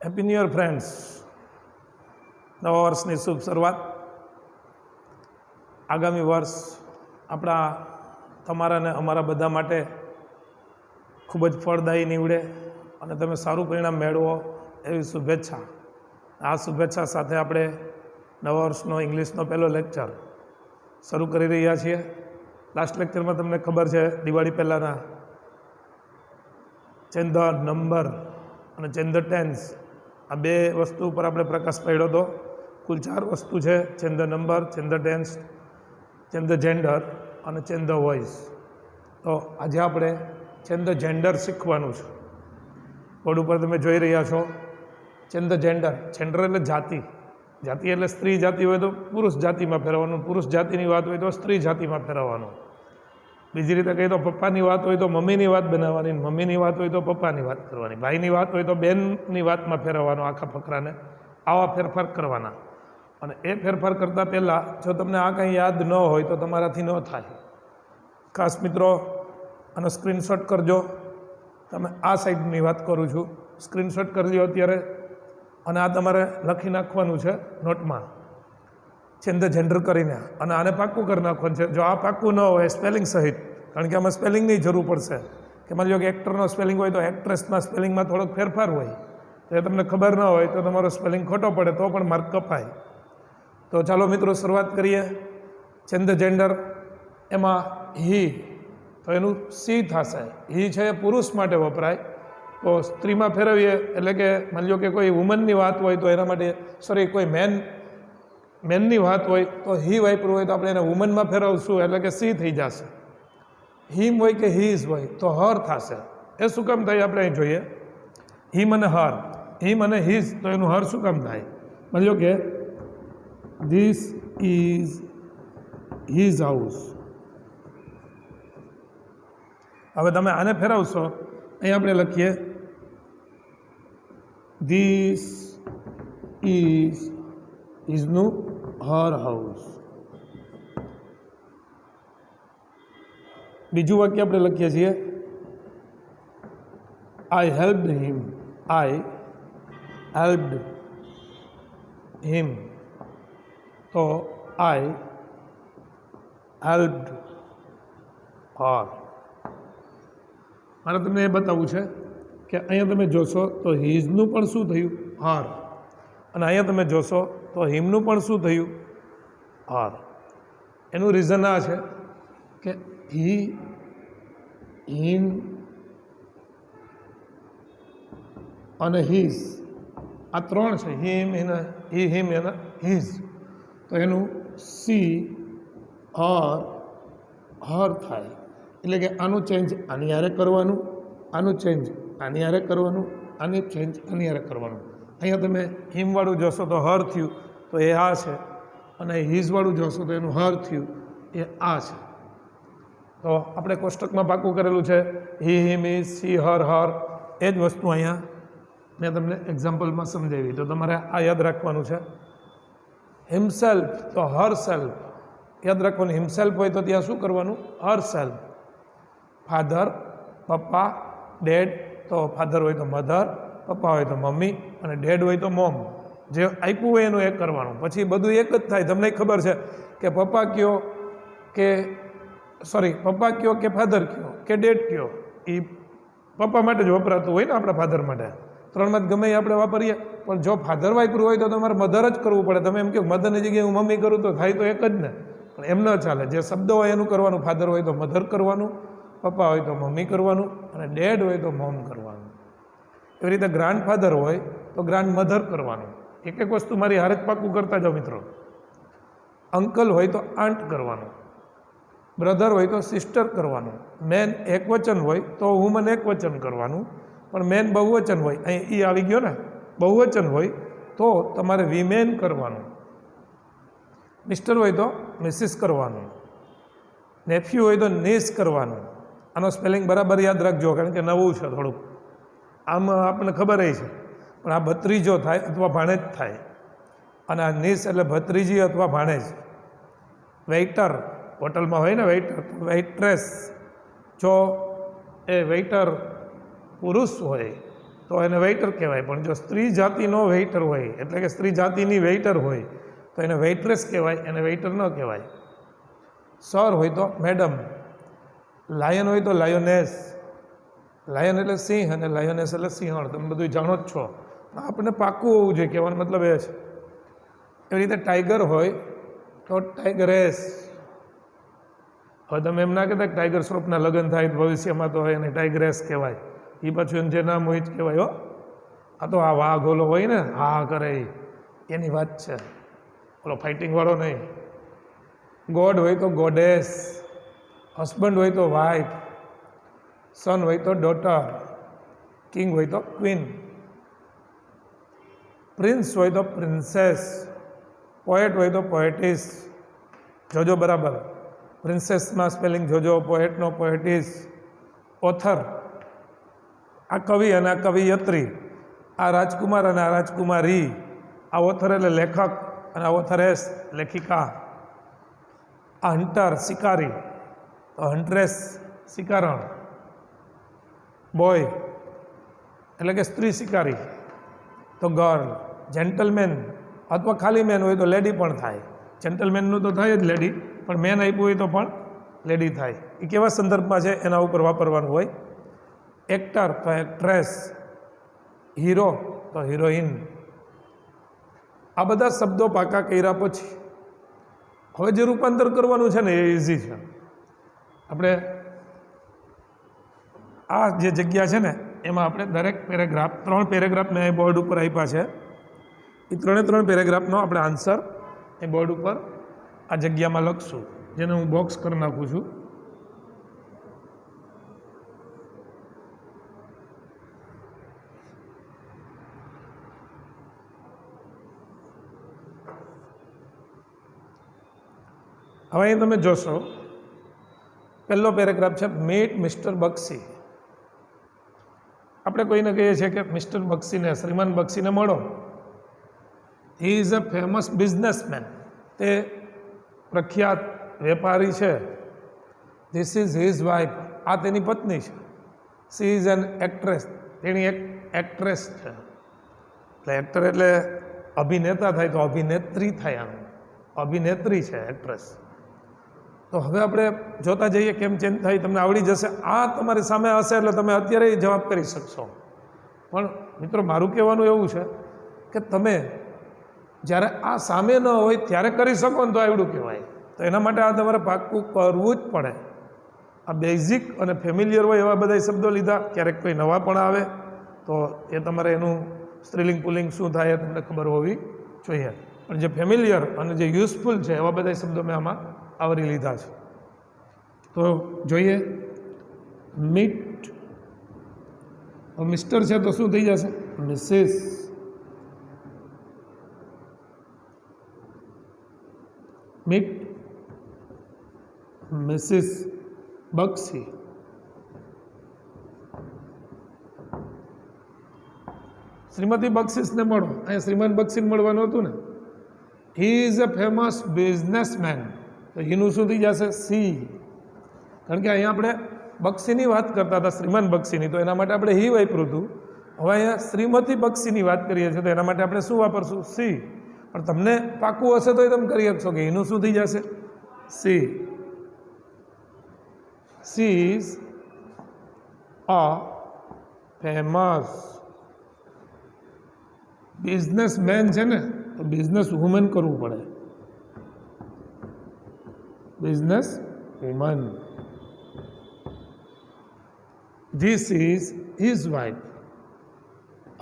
Happy new year friends. નવા વર્ષની શુભ શરૂઆત. આગામી વર્ષ આપણા તમારા અને અમારા બધા માટે ખૂબ જ ફળદાયી નીવડે અને તમે સારું પરિણામ મેળવો એવી શુભેચ્છા. આ શુભેચ્છા સાથે આપણે નવા વર્ષનો ઇંગ્લિશનો પહેલો લેક્ચર શરૂ કરી રહ્યા છીએ. લાસ્ટ લેક્ચરમાં તમને ખબર છે દિવાળી પહેલાંના ચેન્જ ધ નંબર અને ચેન્જ ધ ટેન્સ આ બે વસ્તુ ઉપર આપણે પ્રકાશ પાડ્યો હતો. કુલ 4 વસ્તુ છે: change the number, change the tense, change the gender અને ચેન્જ ધ વોઇસ. તો આજે આપણે ચેન્જ ધ જેન્ડર શીખવાનું છે. બોર્ડ ઉપર તમે જોઈ રહ્યા છો ચેન્જ ધ જેન્ડર. જેન્ડર એટલે જાતિ. જાતિ એટલે સ્ત્રી જાતિ હોય તો પુરુષ જાતિમાં ફેરવવાનું, પુરુષ જાતિની વાત હોય તો સ્ત્રી જાતિમાં ફેરવવાનું. બીજી રીતે કહીએ તો પપ્પાની વાત હોય તો મમ્મીની વાત બનાવવાની, મમ્મીની વાત હોય તો પપ્પાની વાત કરવાની, ભાઈની વાત હોય તો બહેનની વાતમાં ફેરવવાનો. આખા ફકરાને આવા ફેરફાર કરવાના. અને એ ફેરફાર કરતાં પહેલાં જો તમને આ કંઈ યાદ ન હોય તો તમારાથી ન થાય. ખાસ મિત્રો આનો સ્ક્રીનશોટ કરજો. તમે આ સાઈડની વાત કરું છું, સ્ક્રીનશોટ કરજો અત્યારે. અને આ તમારે લખી નાખવાનું છે નોટમાં, ચેન્જ ધ જેન્ડર કરીને. અને આને પાક્કું કરી નાખવાનું છે. જો આ પાક્કું ન હોય સ્પેલિંગ સહિત, કારણ કે આમાં સ્પેલિંગની જરૂર પડશે. કે માની લો કે એક્ટરનો સ્પેલિંગ હોય તો એક્ટ્રેસના સ્પેલિંગમાં થોડોક ફેરફાર હોય તો એ તમને ખબર ન હોય તો તમારો સ્પેલિંગ ખોટો પડે તો પણ માર્ક કપાય. તો ચાલો મિત્રો શરૂઆત કરીએ. ચેન્જ ધ જેન્ડર એમાં હી, તો એનું સી થશે. હી છે એ પુરુષ માટે વપરાય. તો સ્ત્રીમાં ફેરવીએ એટલે કે માની લો કે કોઈ વુમનની વાત હોય તો એના માટે કોઈ મેનની વાત હોય તો હી વાપરવું હોય તો આપણે એને વુમનમાં ફેરવશું એટલે કે સી થઈ જશે. હિમ હોય કે હીઝ હોય તો હર થશે. એ શું કામ થાય આપણે અહીં જોઈએ. હિમ અને હર, હિમ અને હીઝ, તો એનું હર શું કામ થાય? માની લો કે ધીસ ઇઝ હીઝ હાઉસ. હવે તમે આને ફેરવશો, અહીં આપણે લખીએ ધીસ ઇઝ હિઝનું હર હાઉસ. બીજું વાક્ય આપણે લખીએ છીએ આઈ હેલ્પડ હિમ. આઈ હેલ્પડ હિમ, તો આઈ હેલ્પડ હર. મારે તમને એ બતાવવું છે કે અહીંયા તમે જોશો તો હિઝનું પણ શું થયું? હર. અને અહીંયા તમે જોશો તો હિમનું પણ શું થયું? હર. એનું રીઝન આ છે કે હી, હિમ અને હીઝ આ 3 છે. હિમ એના હીઝ, તો એનું સી હર થાય. એટલે કે આનું ચેન્જ આની હારે કરવાનું, આનું ચેન્જ આની હારે કરવાનું, આની ચેન્જ આની હારે કરવાનું. અહીંયા તમે હિમવાળું જોશો તો હર થયું, તો એ આ છે. અને હીઝવાળું જોશો તો એનું હર થયું, એ આ છે. તો આપણે કોષ્ટકમાં પાકું કરેલું છે હી, હિમ, હિઝ, સી, હર. એ જ વસ્તુ અહીંયા મેં તમને એક્ઝામ્પલમાં સમજાવી. તો તમારે આ યાદ રાખવાનું છે. હિમસેલ્ફ તો હર સેલ્ફ યાદ રાખવાનું. હિમસેલ્ફ હોય તો ત્યાં શું કરવાનું? હર સેલ્ફ. ફાધર, પપ્પા, ડેડ, તો ફાધર હોય તો મધર, પપ્પા હોય તો મમ્મી અને ડેડ હોય તો મોમ. જે આપ્યું હોય એનું એ કરવાનું. પછી બધું એક જ થાય. તમને ખબર છે કે પપ્પા કયો કે ફાધર કયો કે ડેડ કયો, એ પપ્પા માટે જ વપરાતું હોય ને, આપણા ફાધર માટે. 3માં ગમે એ આપણે વાપરીએ. પણ જો ફાધર વાપર્યું હોય તો તમારે મધર જ કરવું પડે. તમે એમ કહો મધરની જગ્યાએ હું મમ્મી કરું તો થાય તો એક જ ને. પણ એમ ન ચાલે. જે શબ્દ હોય એનું કરવાનું. ફાધર હોય તો મધર કરવાનું, પપ્પા હોય તો મમ્મી કરવાનું અને ડેડ હોય તો મોમ કરવાનું. એવી રીતે ગ્રાન્ડ ફાધર હોય તો ગ્રાન્ડ મધર કરવાનું. એક વસ્તુ મારી હારે જ પાકું કરતા જાઓ મિત્રો. અંકલ હોય તો આંટ કરવાનું, બ્રધર હોય તો સિસ્ટર કરવાનું. મેન એકવચન હોય તો વુમન એકવચન કરવાનું. પણ મેન બહુવચન હોય, અહીં ઈ આવી ગયો ને, બહુવચન હોય તો તમારે વિમેન કરવાનું. મિસ્ટર હોય તો મિસિસ કરવાનું. નેફ્યુ હોય તો નીસ કરવાનું. આનો સ્પેલિંગ બરાબર યાદ રાખજો, કારણ કે નવું છે થોડુંક. આમ આપણને ખબર છે, પણ આ ભત્રીજો થાય અથવા ભાણેજ થાય. અને આ નીસ એટલે ભત્રીજી અથવા ભાણેજ. વેઇટર, હોટલમાં હોય ને વેઇટર, વેઇટ્રેસ. જો એ વેઇટર પુરુષ હોય તો એને વેઇટર કહેવાય. પણ જો સ્ત્રી જાતિનો વેઇટર હોય, એટલે કે સ્ત્રી જાતિની વેઇટર હોય, તો એને વેઇટ્રેસ કહેવાય, એને વેઇટર ન કહેવાય. સર હોય તો મેડમ, લાયન હોય તો લાયોનેસ. લાયન એટલે સિંહ અને લાયોનેસ એટલે સિંહણ. તમે બધું જાણો જ છો. આપણને પાક્કું હોવું જોઈએ, કહેવાનો મતલબ એ છે. એવી રીતે ટાઈગર હોય તો ટાઈગરેસ. હવે તમે એમ ના કહેતા કે ટાઈગર શ્રોફના લગ્ન થાય ભવિષ્યમાં તો એને ટાઈગરેસ કહેવાય. એ પાછું એનું જે નામ હોય જ કહેવાય. હો, આ તો આ વાઘ ઓલો હોય ને, હા કરે એની વાત છે, ઓલો ફાઇટિંગવાળો નહીં. ગોડ હોય તો ગોડેસ, હસબન્ડ હોય તો વાઇફ, સન હોય તો ડોટર, કિંગ હોય તો ક્વીન, પ્રિન્સ હોય તો પ્રિન્સેસ, પોએટ હોય તો પોએટિસ. જોજો બરાબર, પ્રિન્સેસમાં સ્પેલિંગ જોજો, પોએટનો પોએટિસ. ઓથર, આ કવિ અને આ કવિયત્રી, આ રાજકુમાર અને આ રાજકુમારી. આ ઓથર એટલે લેખક અને આ ઓથરેસ લેખિકા. આ હન્ટર શિકારી, તો હન્ટ્રેસ શિકારણ. બોય એટલે કે સ્ત્રી શિકારી, તો ગર્લ. જેન્ટલમેન અથવા ખાલી મેન હોય તો લેડી પણ થાય. જેન્ટલમેનનું તો થાય જ લેડી, પણ મેન આપ્યું હોય તો પણ લેડી થાય. એ કેવા સંદર્ભમાં છે એના ઉપર વાપરવાનું હોય. એક્ટર તો એક્ટ્રેસ, હીરો તો હિરોઈન. આ બધા શબ્દો પાકા કર્યા પછી હવે જે રૂપાંતર કરવાનું છે ને એ ઇઝી છે. આપણે આ જે જગ્યા છે ને એમાં આપણે દરેક પેરેગ્રાફ, 3 પેરેગ્રાફ મેં બોર્ડ ઉપર આપ્યા છે. એ 3 પેરેગ્રાફનો આપણે આન્સર એ બોર્ડ ઉપર આ જગ્યામાં લખશું, જેને હું બોક્સ કરી નાખું છું. હવે અહીં તમે જોશો, પહેલો પેરેગ્રાફ છે મીટ મિસ્ટર બક્ષી. આપણે કોઈને કહીએ છીએ કે મિસ્ટર બક્ષીને, શ્રીમાન બક્ષીને મળો. હી ઇઝ અ ફેમસ બિઝનેસમેન. તે પ્રખ્યાત વેપારી છે. This is his wife. આ તેની પત્ની છે. She is an actress. તેની એક એક્ટ્રેસ છે. એટલે એક્ટર એટલે અભિનેતા થાય, તો અભિનેત્રી થાય. આમ અભિનેત્રી છે એક્ટ્રેસ. તો હવે આપણે જોતા જઈએ કેમ ચેન્જ થાય, તમને આવડી જશે. આ તમારી સામે હશે એટલે તમે અત્યારે જવાબ કરી શકશો. પણ મિત્રો મારું કહેવાનું એવું છે કે તમે જ્યારે આ સામે ન હોય ત્યારે કરી શકો ને તો આવડું કહેવાય. તો એના માટે આ તમારે પાક્કું કરવું જ પડે. આ બેઝિક અને ફેમિલિયર હોય એવા બધા શબ્દો લીધા. ક્યારેક કોઈ નવા પણ આવે તો એ તમારે એનું સ્ત્રીલિંગ પુલ્લિંગ શું થાય એ તમને ખબર હોવી જોઈએ. પણ જે ફેમિલિયર અને જે યુઝફુલ છે એવા બધા શબ્દો મેં આમાં આવરી લીધા છે. તો જોઈએ, મીટ. મિસ્ટર છે તો શું થઈ જશે? મિસિસ. મીટ મિસિસ બક્ષી. શ્રીમતી બક્ષીસને મળો. અહીંયા શ્રીમાન બક્ષીને મળવાનું હતું ને. હી ઇઝ અ ફેમસ બિઝનેસમેન. તો હીનું શું થઈ જશે? સી. કારણ કે અહીંયા આપણે બક્ષીની વાત કરતા હતા, શ્રીમાન બક્ષીની, તો એના માટે આપણે હી વાપર્યું હતું. હવે અહીંયા શ્રીમતી બક્ષીની વાત કરીએ છીએ તો એના માટે આપણે શું વાપરશું? સી. પણ તમને પાકું હશે તો એ તમે કરી શકશો કે હીનું શું થઈ જશે? C. C is a famous businessman. છે ને તો બિઝનેસ વુમન કરવું પડે. Business woman. This is his wife.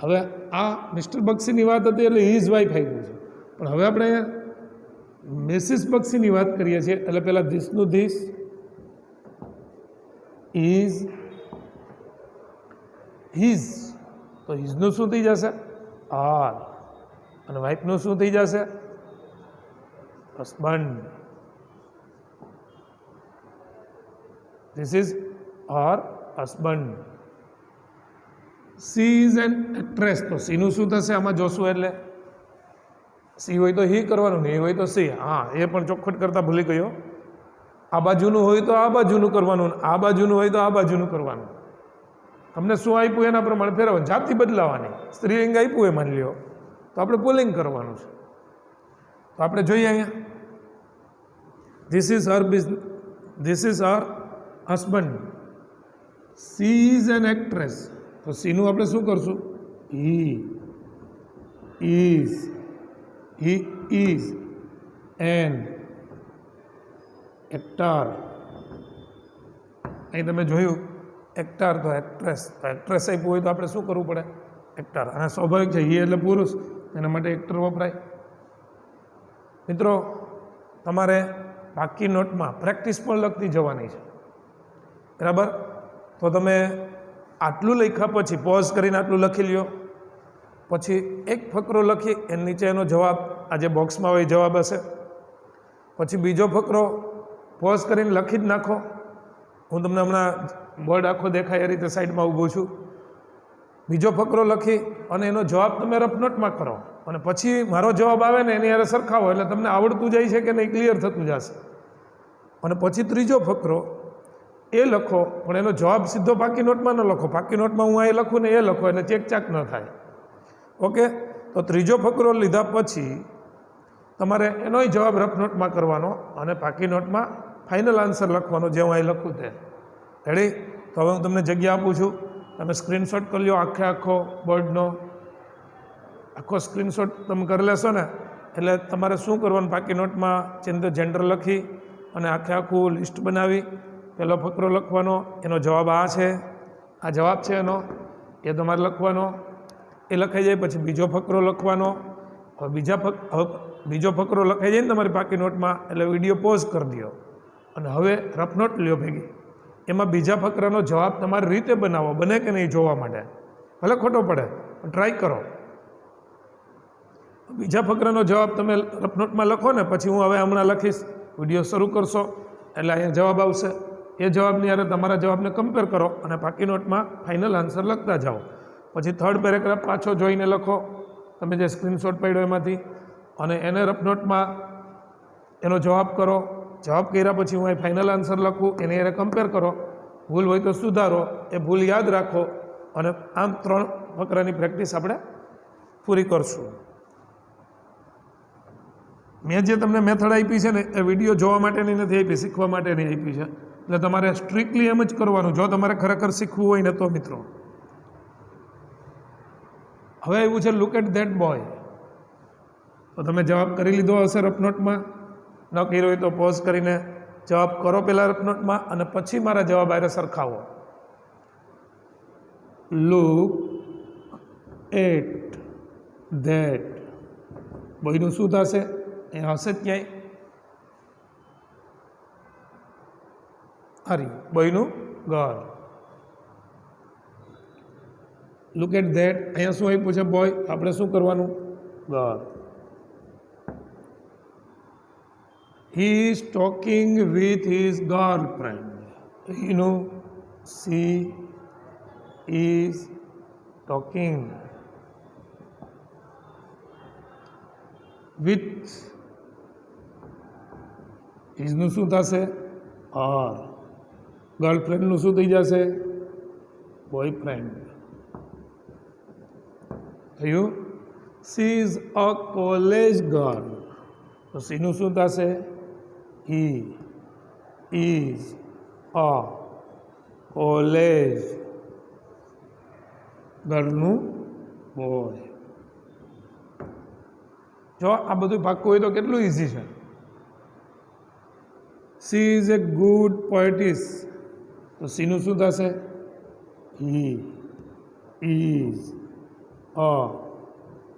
હવે આ મિસ્ટર બક્ષીની વાત હતી એટલે હિઝ વાઇફ આવી છે. પણ હવે આપણે મિસિસ બક્ષીની વાત કરીએ છીએ એટલે પહેલાં ધીસનું ધીસ, ઇઝ હિઝ. તો હિઝનું શું થઈ જશે? આર. અને વાઇફનું શું થઈ જશે? Husband. This is her husband. She is an actress. તો સીનું શું થશે આમાં જોશું? એટલે સી હોય તો હી કરવાનું, ને હોય તો સી. હા, એ પણ ચોખ્ખટ કરતાં ભૂલી ગયો. આ બાજુનું હોય તો આ બાજુનું કરવાનું, આ બાજુનું હોય તો આ બાજુનું કરવાનું. તમને શું આપ્યું એના પ્રમાણે ફેરવવાનું, જાતિ બદલાવાની. સ્ત્રીલિંગ આપ્યું એ માની લ્યો તો આપણે પુલ્લિંગ કરવાનું છે. તો આપણે જોઈએ અહીંયા, this is her husband, she is an actress. તો સીનું આપણે શું કરશું? He is an actor. અહીં તમે જોયું એક્ટર તો એક્ટ્રેસ, તો એક્ટ્રેસ આપ્યું હોય તો આપણે શું કરવું પડે? એક્ટર. અને સ્વાભાવિક છે હી એટલે પુરુષ, એના માટે એક્ટર વપરાય. મિત્રો તમારે બાકી નોટમાં પ્રેક્ટિસ પણ લખતી જવાની છે, બરાબર? તો તમે આટલું લખ્યા પછી પોઝ કરીને આટલું લખી લ્યો, પછી એક ફકરો લખી એની નીચે એનો જવાબ, આ જે બોક્સમાં હોય જવાબ હશે, પછી બીજો ફકરો પોઝ કરીને લખી જ નાખો. હું તમને હમણાં બોર્ડ આખો દેખાય એ રીતે સાઈડમાં ઊભું છું. બીજો ફકરો લખી અને એનો જવાબ તમે રફ નોટમાં કરો, અને પછી મારો જવાબ આવે ને એની હારે સરખાવો, એટલે તમને આવડતું જાય છે કે નહીં ક્લિયર થતું જશે. અને પછી ત્રીજો ફકરો એ લખો, પણ એનો જવાબ સીધો પાકી નોટમાં ન લખો. પાકી નોટમાં હું અહીં લખું ને એ લખો એટલે ચેકચાક ન થાય. ઓકે, તો ત્રીજો ફકરો લીધા પછી તમારે એનોય જવાબ રફ નોટમાં કરવાનો અને પાકી નોટમાં ફાઇનલ આન્સર લખવાનો, જે હું અહીં લખું તે. રેડી? તો હવે હું તમને જગ્યા આપું છું, તમે સ્ક્રીનશોટ કરી લો આખો બોર્ડનો. આખો સ્ક્રીનશોટ તમે કરી લેશો ને એટલે તમારે શું કરવાનું, પાકી નોટમાં ચેન્જ જેન્ડર લખી અને આખું લિસ્ટ બનાવી પહેલો ફકરો લખવાનો, એનો જવાબ આ છે, આ જવાબ છે એનો, એ તમારે લખવાનો. એ લખાઈ જાય પછી બીજો ફકરો લખવાનો. હવે બીજો ફકરો લખાઈ જાય ને તમારી પાકી નોટમાં એટલે વિડીયો પોઝ કરી દો અને હવે રફ નોટ લ્યો ભેગી. એમાં બીજા ફકરાનો જવાબ તમારી રીતે બનાવો, બને કે નહીં જોવા માટે, ભલે ખોટો પડે પણ ટ્રાય કરો. બીજા ફકરાનો જવાબ તમે રફ નોટમાં લખો ને પછી હું હવે હમણાં લખીશ, વિડીયો શરૂ કરશો એટલે અહીંયા જવાબ આવશે. એ જવાબની હારે તમારા જવાબને કમ્પેર કરો અને પાકી નોટમાં ફાઇનલ આન્સર લખતા જાઓ. પછી થર્ડ પેરેગ્રાફ પાછો જોઈને લખો તમે જે સ્ક્રીનશોટ પાડ્યો એમાંથી, અને એને રફ નોટમાં એનો જવાબ કરો. જવાબ કર્યા પછી હું અહીં ફાઇનલ આન્સર લખું, એની હારે કમ્પેર કરો, ભૂલ હોય તો સુધારો, એ ભૂલ યાદ રાખો. અને આમ 3 ફકરાની પ્રેક્ટિસ આપણે પૂરી કરશું. મેં જે તમને મેથડ આપી છે ને એ વિડીયો જોવા માટેની નથી આપી, શીખવા માટેની આપી છે. એટલે તમારે સ્ટ્રિક્ટલી એમ જ કરવાનું જો તમારે ખરેખર શીખવું હોય ને તો. મિત્રો હવે આવ્યું છે લુક એટ ધેટ બોય. તો તમે જવાબ કરી લીધો હશે રફ નોટમાં, ન કર્યો હોય તો પોઝ કરીને જવાબ કરો પહેલાં રફ નોટમાં અને પછી મારા જવાબ આરે સરખાવો. લુક એટ ધેટ બોયનું શું થશે? એ હશે જ ક્યાંય, હરી બોયનું ગર્લ. લુક એટ ધેટ, અહીંયા શું આપ્યું છે? બોય. આપણે શું કરવાનું? Girl. He is talking with his girlfriend. એનું સી ઇઝ ટોકિંગ વિથ, ઇઝનું શું થશે? હર. ગર્લફ્રેન્ડનું શું થઈ જશે? બોયફ્રેન્ડ. થયું? She is a college girl. તો સીનું શું થશે? હી ઇઝ અ કોલેજ ગર્લનું બોય. જો આ બધું પાક્કું હોય તો કેટલું ઇઝી છે. She is a good poetess. તો સીનું શું થશે? હી ઇઝ અ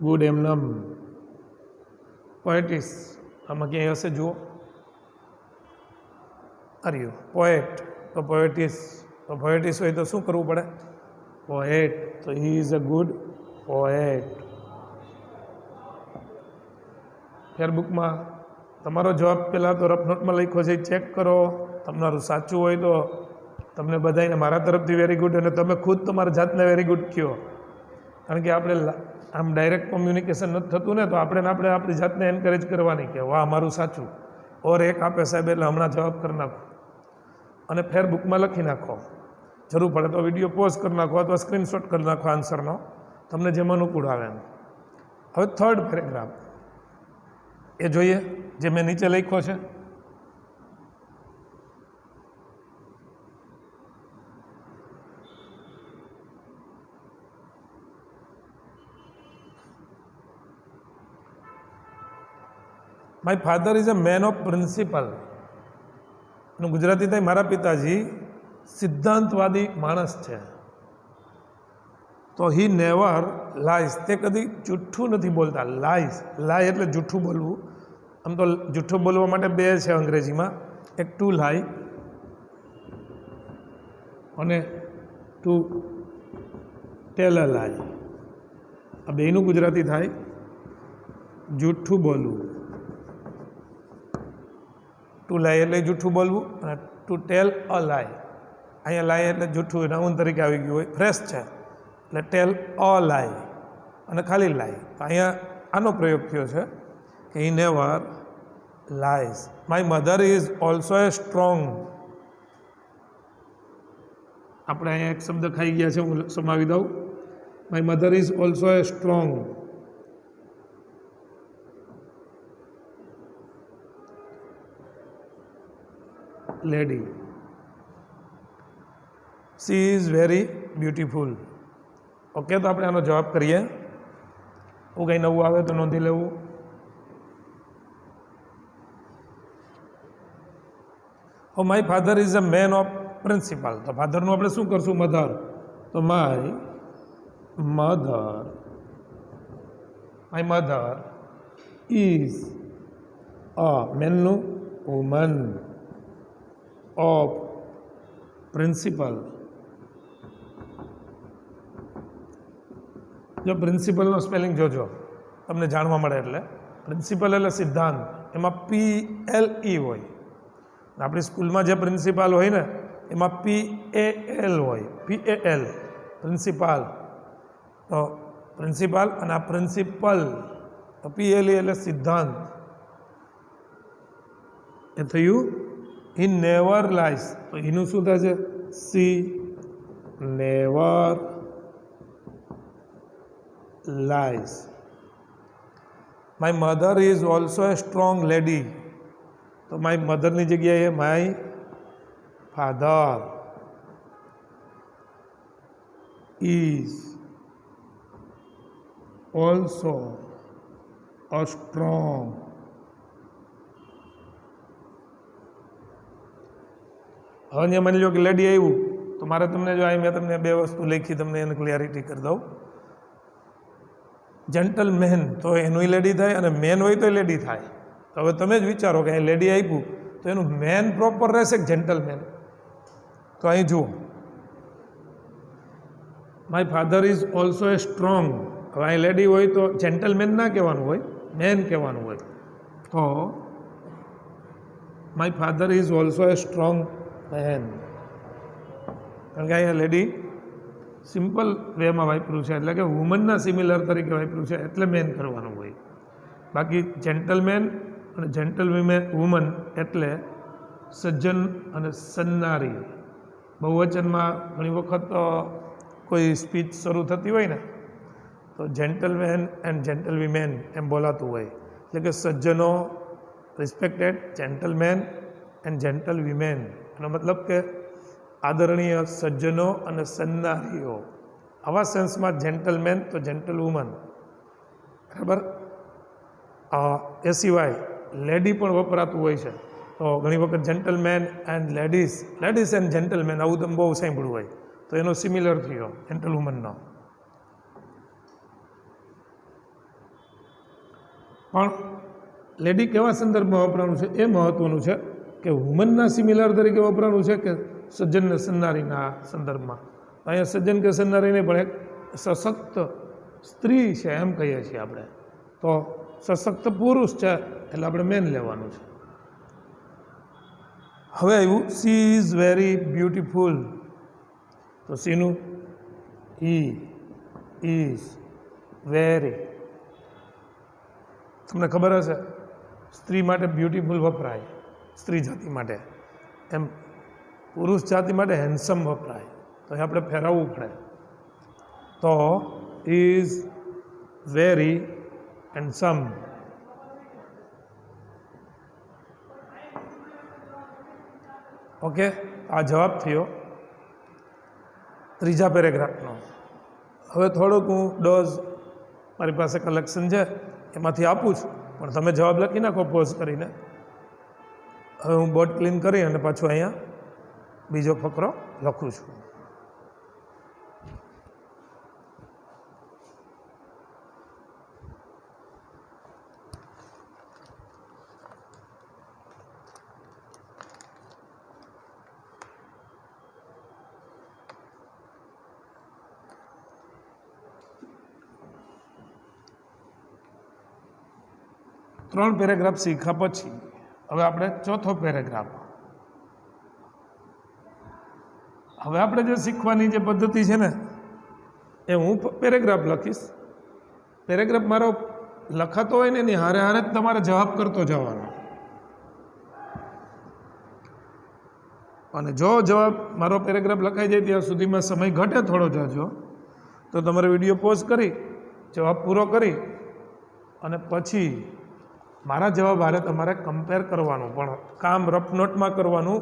ગુડ એમનમ પોએટિસ. આમાં ક્યાંય હશે જુઓ? આર્યું પોએટ. તો પોએટિસ, તો પોએટિસ હોય તો શું કરવું પડે? પોએટ. તો he is a good poet. ફેરબુકમાં તમારો જવાબ પહેલાં તો રફ નોટમાં લખ્યો છે, ચેક કરો. તમારું સાચું હોય તો તમને બધાને મારા તરફથી વેરી ગુડ, અને તમે ખુદ તમારા જાતને વેરી ગુડ કહો. કારણ કે આપણે આમ ડાયરેક્ટ કોમ્યુનિકેશન નથી થતું ને, તો આપણે આપણી જાતને એન્કરેજ કરવાની કે વાહ મારું સાચું, ઓર એક આપે સાહેબ એટલે હમણાં જવાબ કરી નાખો અને ફેરબુકમાં લખી નાખો. જરૂર પડે તો વિડીયો પોઝ કરી નાખો અથવા સ્ક્રીનશોટ કરી નાખો આન્સરનો, તમને જેમ અનુકૂળ આવે એમ. હવે થર્ડ પેરેગ્રાફ એ જોઈએ જે મેં નીચે લખ્યો છે. My father is a man of principal. એનું ગુજરાતી થાય મારા પિતાજી સિદ્ધાંતવાદી માણસ છે. તો હી નેવર લાઈસ, તે કદી જૂઠું નથી બોલતા. લાઈસ, લાય એટલે જૂઠું બોલવું. આમ તો જૂઠું બોલવા માટે બે છે અંગ્રેજીમાં, એક ટુ લાય અને ટુ ટેલ અ લાય. આ બેનું ગુજરાતી થાય જૂઠું બોલવું. ટુ લાય એટલે જૂઠું બોલવું અને ટુ ટેલ અ લાય. અહીંયા લાય એટલે જૂઠું નાઉન તરીકે આવી ગયું હોય, ફ્રેશ છે એટલે ટેલ અ લાય અને ખાલી લાય. તો અહીંયા આનો પ્રયોગ થયો છે કે he never lies. My mother is also a strong. આપણે અહીંયા એક શબ્દ ખાઈ ગયા છે, હું સમાવી દઉં. My mother is also a strong lady. She is very beautiful. Okay, તો આપણે આનો જવાબ કરીએ. હું કંઈ નવું આવે તો નોંધી લેવું. My father is a man of principle. તો ફાધરનું આપણે શું કરશું? મધર. તો માય મધર ઇઝ અ મેનનું વુમન ઓફ પ્રિન્સિપલ. જો પ્રિન્સિપલનો સ્પેલિંગ જોજો, તમને જાણવા મળે. એટલે પ્રિન્સિપલ એટલે સિદ્ધાંત, એમાં PLE હોય. આપણી સ્કૂલમાં જે પ્રિન્સિપાલ હોય ને એમાં PAL હોય, PAL પ્રિન્સિપાલ. તો પ્રિન્સિપાલ અને આ પ્રિન્સિપલ તો PLE એટલે સિદ્ધાંત. એ થયું હી નેવર લાઈસ. તો એનું શું થશે? She never lies. My mother is also a strong lady. તો માય મધરની જગ્યાએ my father is also a strong. હવે અહીંયા માની લો કે લેડી આવ્યું, તો મારે તમને જો અહીં મેં તમને બે વસ્તુ લખી, તમને એને ક્લિયરિટી કરી દઉં. જેન્ટલમેન તો એનું લેડી થાય અને મેન હોય તો લેડી થાય. તો હવે તમે જ વિચારો કે અહીં લેડી આપ્યું તો એનું મેન પ્રોપર રહેશે કે જેન્ટલમેન? તો અહીં જુઓ, my father is also a strong. હવે અહીં લેડી હોય તો જેન્ટલમેન ના કહેવાનું હોય, મેન કહેવાનું હોય. તો my father is also a strong man. કારણ કે અહીંયા લેડી સિમ્પલ વેમાં વાપર્યું છે, એટલે કે વુમનના સિમિલર તરીકે વાપર્યું છે, એટલે મેન કરવાનું હોય. બાકી જેન્ટલમેન અને જેન્ટલ વુમન એટલે સજ્જન અને સન્નારી. બહુવચનમાં ઘણી વખત કોઈ સ્પીચ શરૂ થતી હોય ને તો જેન્ટલમેન એન્ડ જેન્ટલ વિમેન એમ બોલાતું હોય. એટલે કે સજ્જનો, respected gentleman and gentle women. એનો મતલબ કે આદરણીય સજ્જનો અને સન્નારીઓ. આવા સેન્સમાં જેન્ટલમેન તો જેન્ટલ વુમન, બરાબર. એ સિવાય લેડી પણ વપરાતું હોય છે. તો ઘણી વખત gentleman and ladies, ladies and gentleman, આવું તમે બહુ સાંભળ્યું હોય. તો એનો સિમિલર થયો જેન્ટલ વુમનનો. પણ લેડી કેવા સંદર્ભમાં વપરાનું છે એ મહત્ત્વનું છે, કે વુમનના સિમિલર તરીકે વપરાનું છે કે સજ્જન ને સન્નારીના સંદર્ભમાં. અહીંયા સજ્જન કે સન્નારી નહીં, પણ એક સશક્ત સ્ત્રી છે એમ કહીએ છીએ આપણે. તો સશક્ત પુરુષ છે એટલે આપણે મેન લેવાનું છે. હવે આવ્યું સી ઇઝ વેરી બ્યુટીફુલ. તો સીનું હી ઇઝ વેરી. તમને ખબર હશે સ્ત્રી માટે બ્યુટીફુલ વપરાય, સ્ત્રી જાતિ માટે. એમ પુરુષ જાતિ માટે હેન્ડસમ વપરાય. તો એ આપણે ફેરવવું પડે. તો ઇઝ વેરી હેન્ડસમ. ઓકે, આ જવાબ થયો ત્રીજા પેરેગ્રાફનો. હવે થોડુંક હું ડોઝ મારી પાસે કલેક્શન છે એમાંથી આપું છું, પણ તમે જવાબ લખી નાખો પોઝ કરીને. હવે હું બોર્ડ ક્લીન કરી અને પાછું અહીંયા બીજો ફકરો લખું છું. ત્રણ પેરેગ્રાફ શીખ્યા પછી હવે આપણે ચોથો પેરેગ્રાફ. હવે આપણે જે શીખવાની જે પદ્ધતિ છે ને એ હું પેરેગ્રાફ લખીશ. પેરેગ્રાફ મારો લખાતો હોય ને એની હારે હારે જ તમારે જવાબ કરતો જવાનો. અને જો જવાબ મારો પેરેગ્રાફ લખાઈ જાય ત્યાં સુધીમાં સમય ઘટે થોડો જાજો, તો તમારે વિડીયો પોઝ કરી જવાબ પૂરો કરી અને પછી મારા જવાબ હારે તમારે કમ્પેર કરવાનું. પણ કામ રફ નોટમાં કરવાનું.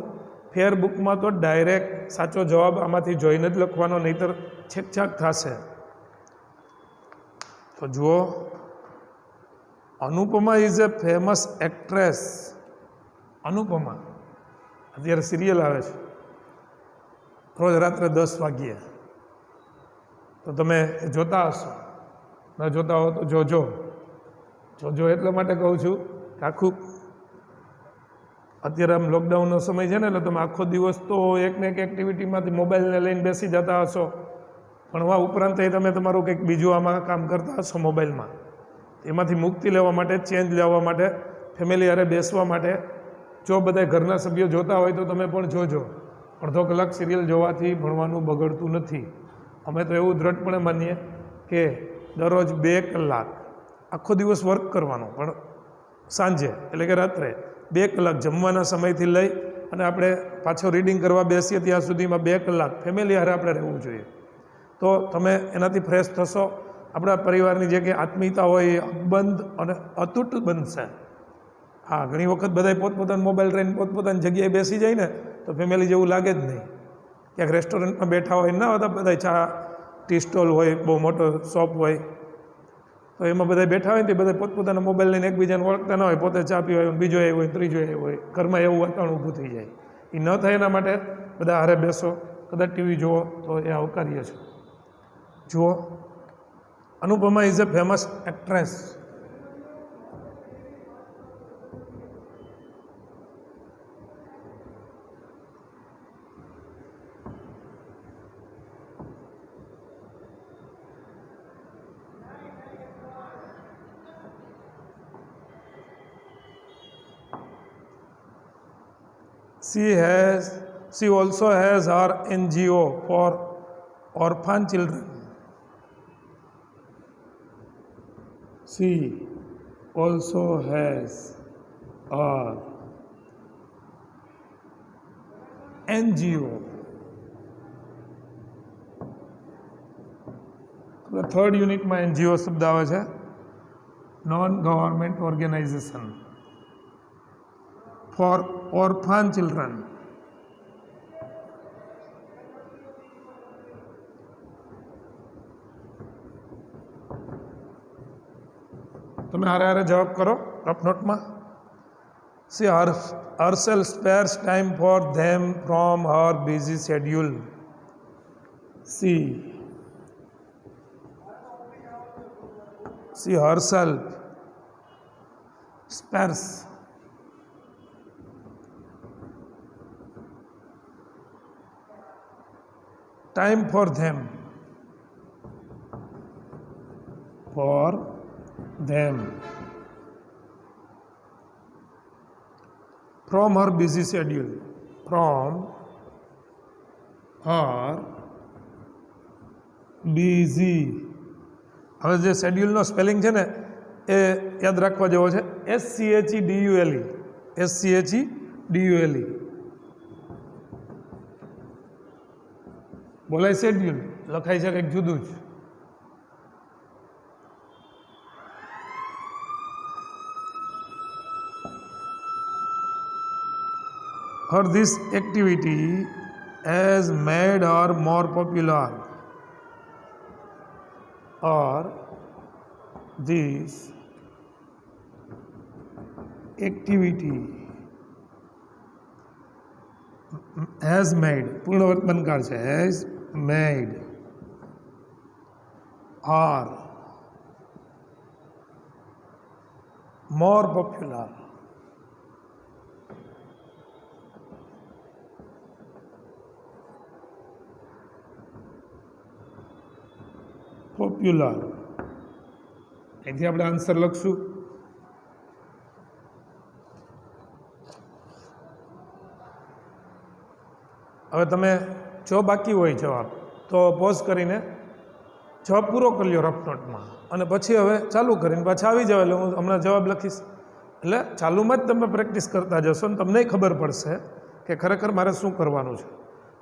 ફેર બુકમાં તો ડાયરેક્ટ સાચો જવાબ આમાંથી જોઈને જ લખવાનો, નહીંતર છેકછાક થશે. તો જુઓ, Anupama is A famous actress. Anupama અત્યારે સિરિયલ આવે છે રોજ રાત્રે 10 વાગ્યે, તો તમે જોતા હશો. ન જોતા હો તો જોજો. જોજો એટલા માટે કહું છું કે આખું અત્યારે આમ લોકડાઉનનો સમય છે ને, એટલે તમે આખો દિવસ તો એક ને એક એક્ટિવિટીમાંથી મોબાઈલને લઈને બેસી જતા હશો. ભણવા ઉપરાંત તમે તમારું કંઈક બીજું આમાં કામ કરતા હશો મોબાઈલમાં. એમાંથી મુક્તિ લેવા માટે, ચેન્જ લેવા માટે, ફેમિલી હારે બેસવા માટે જો બધા ઘરના સભ્યો જોતા હોય તો તમે પણ જોજો. અડધો કલાક સિરિયલ જોવાથી ભણવાનું બગડતું નથી. અમે તો એવું દ્રઢપણે માનીએ કે દરરોજ 2 કલાક આખો દિવસ વર્ક કરવાનો, પણ સાંજે એટલે કે રાત્રે 2 કલાક જમવાના સમયથી લઈ અને આપણે પાછો રીડિંગ કરવા બેસીએ ત્યાં સુધીમાં 2 કલાક ફેમિલી હારે આપણે રહેવું જોઈએ. તો તમે એનાથી ફ્રેશ થશો. આપણા પરિવારની જે કંઈ આત્મીયતા હોય એ અકબંધ અને અતૂટ બનશે. હા, ઘણી વખત બધા પોતપોતાનો મોબાઈલ લઈને પોતપોતાની જગ્યાએ બેસી જાય ને તો ફેમિલી જેવું લાગે જ નહીં. ક્યાંક રેસ્ટોરન્ટમાં બેઠા હોય, ના હોતા બધા ચા ટી સ્ટોલ હોય, બહુ મોટો શોપ હોય, તો એમાં બધા બેઠા હોય ને તે બધા પોતપોતાના મોબાઈલ લઈને એકબીજાને ઓળખતા ન હોય, પોતે ચા પીવા હોય, બીજો આવ્યો હોય, ત્રીજો આવ્યો હોય, ઘરમાં એવું વાતાવરણ ઊભું થઈ જાય. એ ન થાય એના માટે બધા હારે બેસો, કદાચ ટીવી જુઓ તો એ આવકાર્ય છે. જુઓ, Anupama is A famous actress. She also has her NGO for orphan children. She also has her NGO. આપણે થર્ડ યુનિટમાં NGO શબ્દ આવે છે, non government organization for orphan children. તમે હારે હારે જવાબ કરો રફ નોટમાં. She herself spares time for them from her busy schedule. She herself spares time for them from her busy schedule. From her busy. હવે જે શેડ્યુલનો સ્પેલિંગ છે ને એ યાદ રાખવા જેવો છે. SCHEDULE. SCHEDULE. બોલાય શેડ્યુલ, લખાય છે કંઈક જુદું જ. Her this activity has made her more popular. Or this activity has made, પૂર્ણ વર્તમાનકાળ છે, has made her more popular. Popular, અહીંથી આપણે આન્સર લખશું. હવે તમે જો બાકી હોય જવાબ તો પોઝ કરીને જવાબ પૂરો કરી લો રફ નોટમાં, અને પછી હવે ચાલુ કરીને પાછા આવી જાવ, એટલે હું હમણાં જવાબ લખીશ. એટલે ચાલુમાં જ તમે પ્રેક્ટિસ કરતા જશો ને તમને ખબર પડશે કે ખરેખર મારે શું કરવાનું છે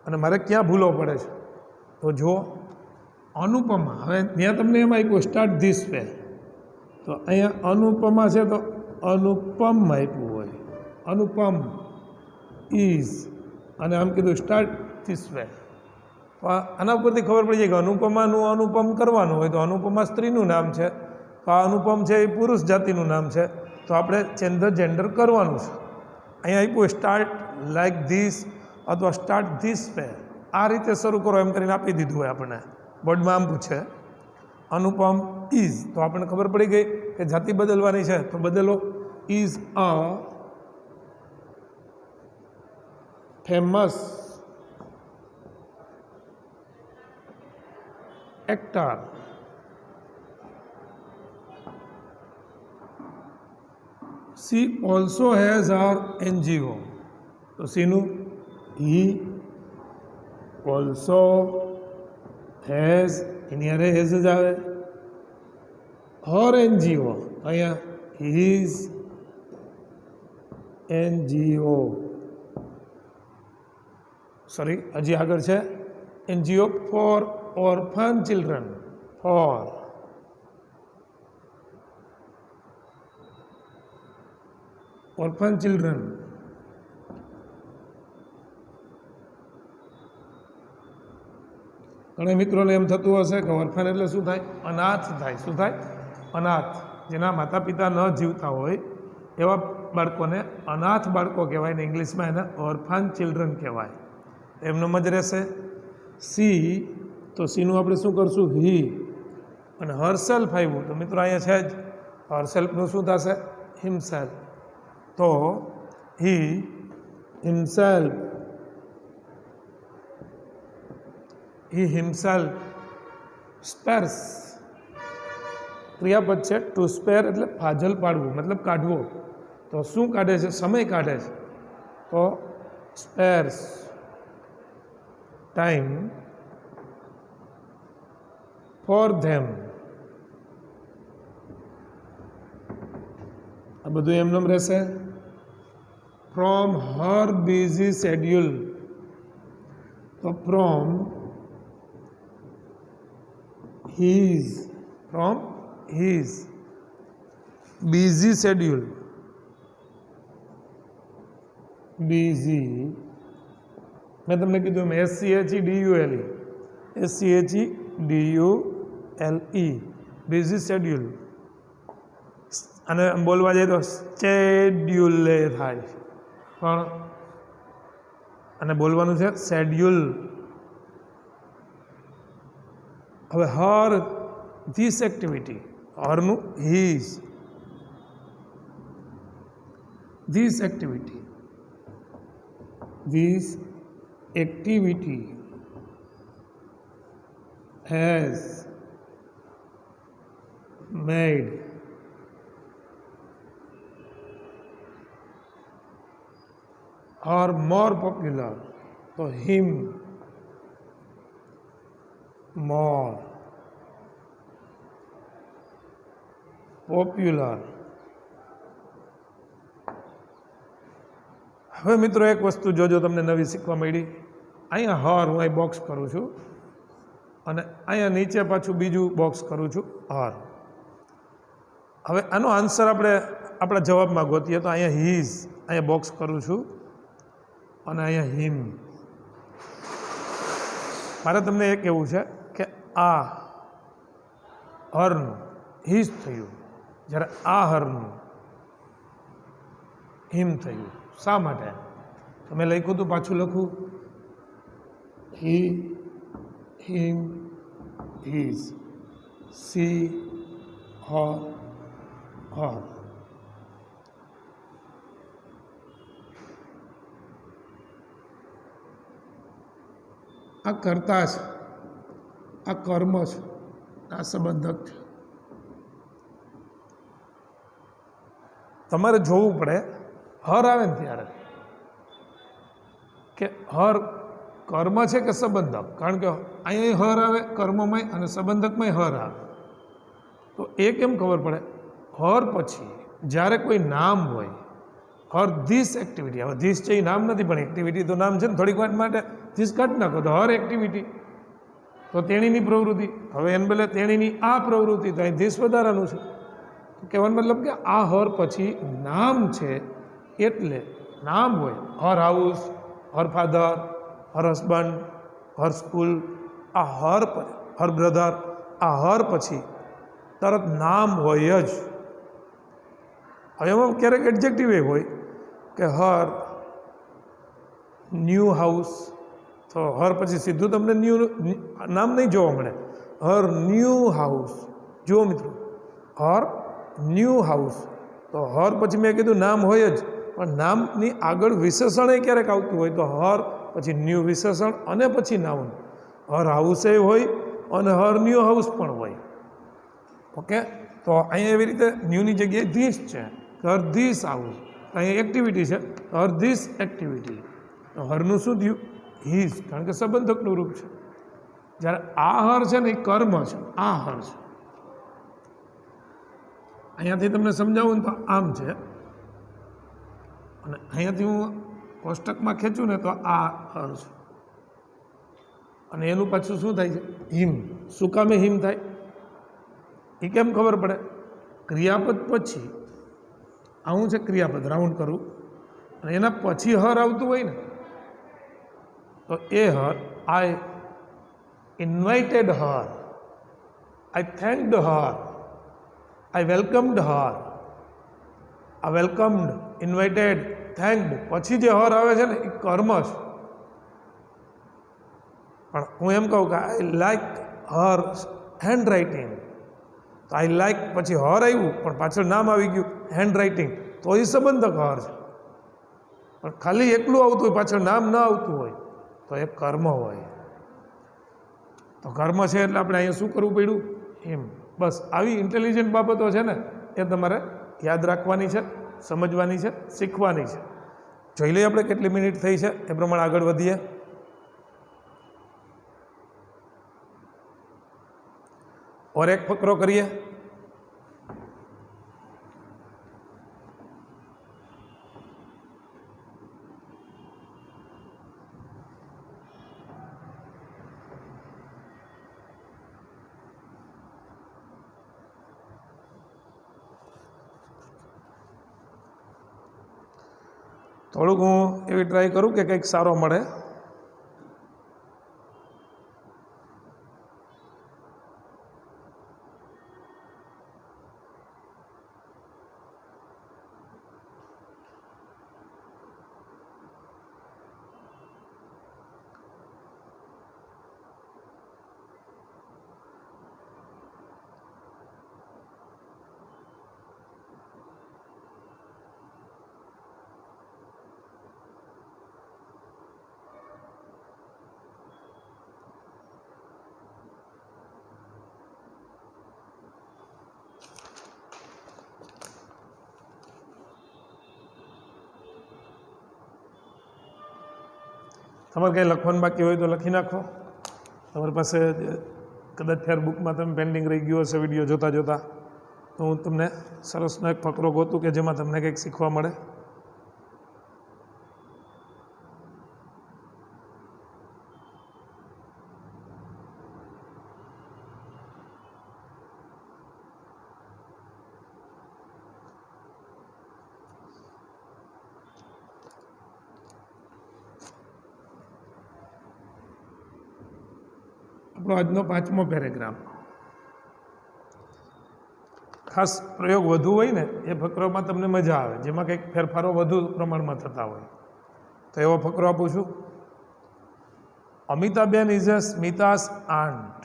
અને મારે ક્યાં ભૂલો પડે છે. તો જુઓ, અનુપમા, હવે ત્યાં તમને એમાં આપ્યું સ્ટાર્ટ ધીસ વે, તો અહીંયા અનુપમા છે તો અનુપમ આપ્યું હોય, અનુપમ ઇઝ, અને આમ કીધું સ્ટાર્ટ ધીસ વે. તો આના ઉપરથી ખબર પડી જાય કે અનુપમાનું અનુપમ કરવાનું હોય તો અનુપમા સ્ત્રીનું નામ છે, તો આ અનુપમ છે એ પુરુષ જાતિનું નામ છે, તો આપણે ચેન્જ ધ જેન્ડર કરવાનું છે. અહીંયા આપ્યું સ્ટાર્ટ લાઇક ધીસ અથવા સ્ટાર્ટ ધીસ વે, આ રીતે શરૂ કરો એમ કરીને આપી દીધું હોય આપણને. બોર્ડમાં આમ પૂછે અનુપમ ઇઝ, તો આપણને ખબર પડી ગઈ કે જાતિ બદલવાની છે, તો બદલો. Is a famous actor. She also has her NGO, તો સીનું હી ઓલ્સો હેઝ, એની અરે હેઝ જ આવે. હર NGO, અહીંયા હિઝ NGO, સોરી હજી આગળ છે NGO for orphan children, for orphan children. ઘણા મિત્રોને એમ થતું હશે કે ઓર્ફન એટલે શું થાય? અનાથ થાય. શું થાય? અનાથ. જેના માતા પિતા ન જીવતા હોય એવા બાળકોને અનાથ બાળકો કહેવાય ને ઇંગ્લિશમાં એને ઓર્ફન ચિલ્ડ્રન કહેવાય. એમનું જ રહેશે. સી, તો સીનું આપણે શું કરશું? હી. અને હરસેલ્ફ આવ્યું તો મિત્રો અહીંયા છે જ, હરસેલ્ફનું શું થશે? હિમસેલ્ફ. તો હી હિમસેલ્ફ, હી હિમસેલ્ફ સ્પેર્સ, ક્રિયાપદ છે. ટુ સ્પેર એટલે ફાજલ પાડવું, મતલબ કાઢવો. તો શું કાઢે છે? સમય કાઢે છે. તો સ્પેર્સ ટાઈમ ફોર ધેમ. આ બધું એમનેમ રહેશે. ફ્રોમ હર બિઝી શેડ્યુલ, તો from his, from his busy schedule, busy, મેં તમને કીધું એમ SCHEDULE, SCHEDULE, બિઝી શેડ્યુલ. અને બોલવા જઈએ તો શેડ્યુલે થાય, પણ અને બોલવાનું છે શેડ્યુલ. હવે હર ધીસ એક્ટિવિટી, હરનું his, this activity, this activity has made her more popular, so him more popular. હવે મિત્રો એક વસ્તુ જોજો, તમને નવી શીખવા મળી. અહીંયા હર હું અહીં બોક્સ કરું છું, અને અહીંયા નીચે પાછું બીજું બોક્સ કરું છું હર. હવે આનો આન્સર આપણે આપણા જવાબમાં ગોતીએ તો અહીંયા હીઝ અહીંયા બોક્સ કરું છું અને અહીંયા હિમ. મારે તમને એ કહેવું છે કે આ હરનું હીઝ થયું, જ્યારે આ હરનું હિમ થયું. શા માટે? તો મેં લખ્યું હતું, પાછું લખું, હી, હિમ, હીઝ, સી, હર, હર. આ કર્તા છે, આ કર્મ છે, આ સંબંધક છે. તમારે જોવું પડે હર આવે ને ત્યારે કે હર કર્મ છે કે સંબંધક. કારણ કે અહીંયા હર આવે કર્મમય અને સંબંધકમય હર આવે. તો એ કેમ ખબર પડે? હર પછી જ્યારે કોઈ નામ હોય, હર ધીસ એક્ટિવિટી. હવે ધીસ છે એ નામ નથી, પણ એક્ટિવિટી તો નામ છે ને. થોડીક વાર માટે ધીસ કાઢી નાખો તો હર એક્ટિવિટી, તો તેણીની પ્રવૃત્તિ. હવે એને બદલે તેણીની આ પ્રવૃત્તિ, તો અહીં ધીસ વધારાનું છે. તો કહેવાનો મતલબ કે આ હર પછી નામ છે, એટલે નામ હોય હર હાઉસ, હર ફાધર, હર હસબન્ડ, હર સ્કૂલ, આ હર બ્રધર, આ હર પછી તરત નામ હોય જ. હવે એમાં ક્યારેક એડજેક્ટિવ એ હોય કે હર ન્યૂ હાઉસ, તો હર પછી સીધું તમને ન્યૂ નામ નહીં જોવા મળે. હર ન્યૂ હાઉસ, જુઓ મિત્રો, હર ન્યૂ હાઉસ, તો હર પછી મેં કીધું નામ હોય જ, પણ નામની આગળ વિશેષણ એ ક્યારેક આવતું હોય. તો હર પછી ન્યૂ વિશેષણ અને પછી નાઉન. હર હાઉસ એ હોય અને હર ન્યૂ હાઉસ પણ હોય. ઓકે, તો અહીંયા એવી રીતે ન્યૂની જગ્યાએ ધીસ છે, હર ધીસ હાઉસ. અહીંયા એક્ટિવિટી છે, હર ધીસ એક્ટિવિટી. તો હરનું શું થયું? હીઝ, કારણ કે સંબંધકનું રૂપ છે. જ્યારે આ હર છે ને એ કર્મ છે, આ હર છે. અહીંયાથી તમને સમજાવું ને તો આમ છે, અને અહીંયાથી હું કોષ્ટકમાં ખેંચું ને તો આ હર છે, અને એનું પાછું શું થાય છે? હિમ. શું કામે હિમ થાય એ કેમ ખબર પડે? ક્રિયાપદ પછી આવું છે, ક્રિયાપદ રાઉન્ડ કરું અને એના પછી હર આવતું હોય ને, તો એ હર, આઈ ઇન્વાઇટેડ હર, આઈ થેન્કડ હર, આઈ વેલકમ્ડ હર. આ વેલકમ્ડ, ઇન્વાઇટેડ, થેન્કડ પછી જે હર આવે છે ને એ કર્મ છે. પણ હું એમ કહું કે I like Har hand writing, તો આઈ લાઈક પછી હર આવ્યું પણ પાછળ નામ આવી ગયું હેન્ડ રાઇટિંગ, તો એ સંબંધક હર છે. પણ ખાલી એકલું આવતું હોય, પાછળ નામ ન આવતું હોય, તો એ કર્મ હોય. તો કર્મ છે એટલે આપણે અહીંયા શું કરવું પડ્યું? એમ. બસ આવી ઇન્ટેલિજન્ટ બાબતો છે ને એ તમારે યાદ રાખવાની છે, સમજવાની છે, શીખવાની છે. જોઈ લઈએ આપણે કેટલી મિનિટ થઈ છે, એ પ્રમાણે આગળ વધીએ. ઓર એક ફકરો કરીએ. થોડુંક હું એવી ટ્રાય કરું કે કંઈક સારો મળે. તમારે કંઈ લખવાનું બાકી હોય તો લખી નાખો. તમારી પાસે કદાચ ફેર બુકમાં તમે પેન્ડિંગ રહી ગયો હશે વિડીયો જોતાં જોતાં, તો હું તમને સરસનો એક ફકરો ગોતું કે જેમાં તમને કંઈક શીખવા મળે. આપણો આજનો 5મો પેરેગ્રાફ. ખાસ પ્રયોગ વધુ હોય ને એ ફકરામાં તમને મજા આવે, જેમાં કંઈક ફેરફારો વધુ પ્રમાણમાં થતા હોય, તો એવો ફકરો આપું છું. અમિતાબેન ઇઝ અ સ્મિતા's aunt.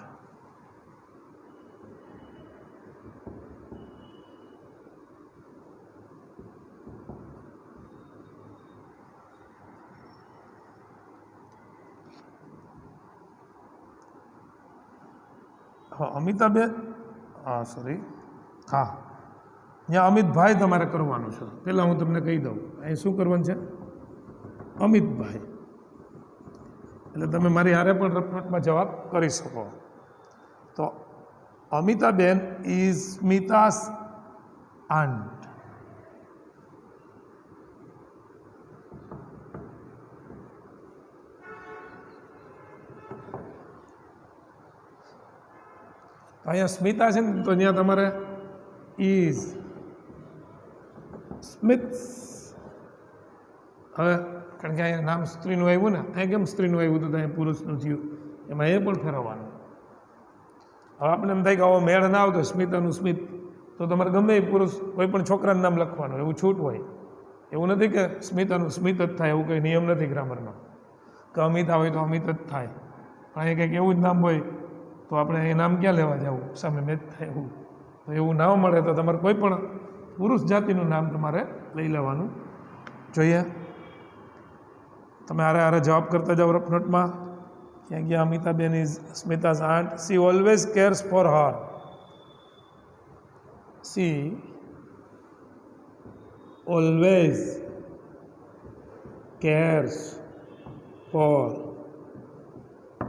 હા, અમિતાબેન, સોરી, હા, ત્યાં અમિતભાઈ તમારે કરવાનું છે. પહેલાં હું તમને કહી દઉં, અહીં શું કરવાનું છે? અમિતભાઈ. એટલે તમે મારી હારે પણ રફમાં જવાબ કરી શકો. તો અમિતાબેન ઇઝ સ્મિતા's aunt. અહીંયા સ્મિતા છે ને, તો ત્યાં તમારે ઇઝ સ્મિથ્સ. હવે કારણ કે અહીંયા નામ સ્ત્રીનું આવ્યું ને, અહીંયા કેમ સ્ત્રીનું આવ્યું તો અહીંયા પુરુષનું થયું, એમાં એ પણ ફેરવવાનું. હવે આપણે એમ થાય કે આવો મેળ ના આવતો સ્મિતાનું સ્મિત, તો તમારે ગમે એ પુરુષ કોઈ પણ છોકરાનું નામ લખવાનું, એવું છૂટ હોય. એવું નથી કે સ્મિતાનું સ્મિત જ થાય, એવું કંઈ નિયમ નથી ગ્રામરનો કે અમિતા હોય તો અમિત જ થાય. પણ અહીંયા કંઈક એવું જ નામ હોય તો આપણે એ નામ ક્યાં લેવા જવું, સામે મેચ થાય એવું. તો એવું ના મળે તો તમારે કોઈ પણ પુરુષ જાતિનું નામ તમારે લઈ લેવાનું જોઈએ. તમે હારે જવાબ કરતા જાઓ રફ નોટમાં. ક્યાં ગયા? અમિતાબેન is Smita's aunt. She always cares for her. She always cares for